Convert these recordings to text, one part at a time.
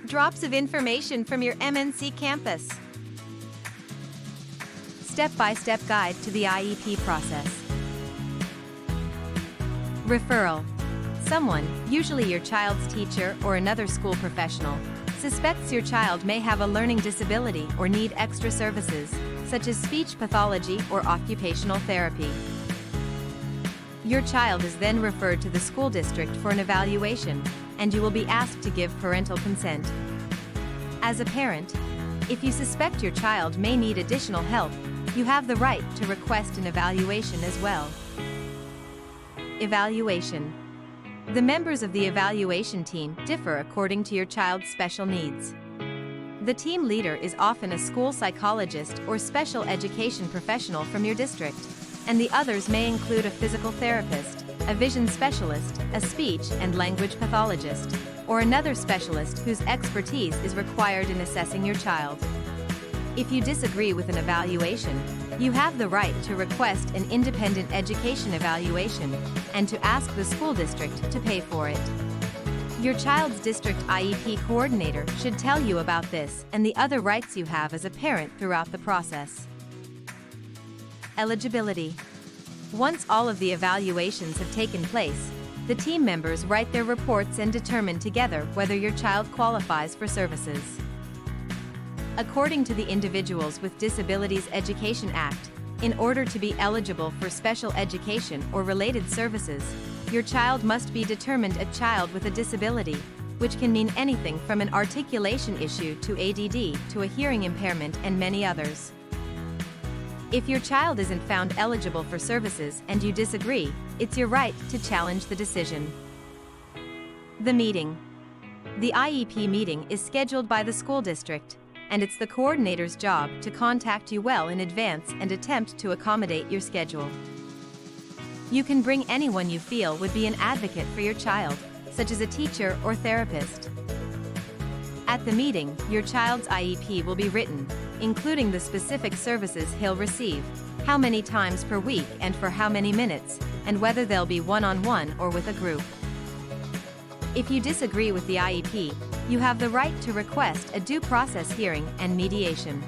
Drops of information from your MNC campus. Step-by-step guide to the IEP process. Referral. Someone, usually your child's teacher or another school professional, suspects your child may have a learning disability or need extra services, such as speech pathology or occupational therapy. Your child is then referred to the school district for an evaluation, and you will be asked to give parental consent. As a parent, if you suspect your child may need additional help, you have the right to request an evaluation as well. Evaluation. The members of the evaluation team differ according to your child's special needs. The team leader is often a school psychologist or special education professional from your district, and the others may include a physical therapist, a vision specialist, a speech and language pathologist, or another specialist whose expertise is required in assessing your child. If you disagree with an evaluation, you have the right to request an independent education evaluation and to ask the school district to pay for it. Your child's district IEP coordinator should tell you about this and the other rights you have as a parent throughout the process. Eligibility. Once all of the evaluations have taken place, the team members write their reports and determine together whether your child qualifies for services. According to the Individuals with Disabilities Education Act, in order to be eligible for special education or related services, your child must be determined a child with a disability, which can mean anything from an articulation issue to ADD to a hearing impairment and many others. If your child isn't found eligible for services and you disagree, it's your right to challenge the decision. The meeting. The IEP meeting is scheduled by the school district, and it's the coordinator's job to contact you well in advance and attempt to accommodate your schedule. You can bring anyone you feel would be an advocate for your child, such as a teacher or therapist. At the meeting, your child's IEP will be written, including the specific services he'll receive, how many times per week and for how many minutes, and whether they'll be one-on-one or with a group. If you disagree with the IEP, you have the right to request a due process hearing and mediation.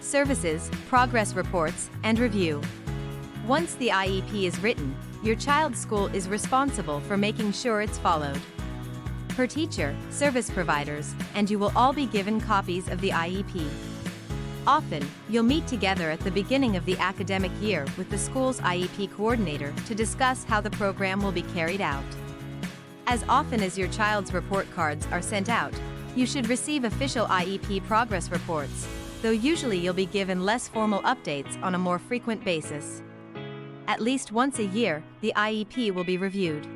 Services, progress reports, and review. Once the IEP is written, your child's school is responsible for making sure it's followed. Per teacher, service providers, and you will all be given copies of the IEP. Often, you'll meet together at the beginning of the academic year with the school's IEP coordinator to discuss how the program will be carried out. As often as your child's report cards are sent out, you should receive official IEP progress reports, though usually you'll be given less formal updates on a more frequent basis. At least once a year, the IEP will be reviewed.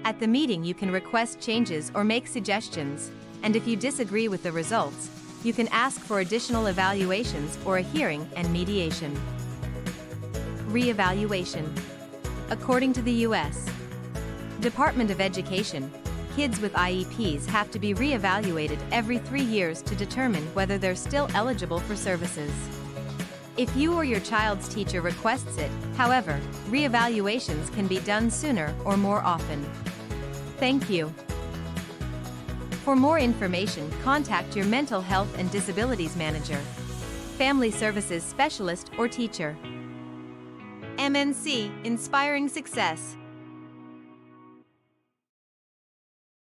At the meeting you can request changes or make suggestions, and if you disagree with the results, you can ask for additional evaluations or a hearing and mediation. ReEvaluation. According to the U.S. Department of Education, kids with IEPs have to be re-evaluated every 3 years to determine whether they're still eligible for services. If you or your child's teacher requests it, however, re-evaluations can be done sooner or more often. Thank you. For more information, contact your mental health and disabilities manager, family services specialist or teacher. MNC, inspiring success.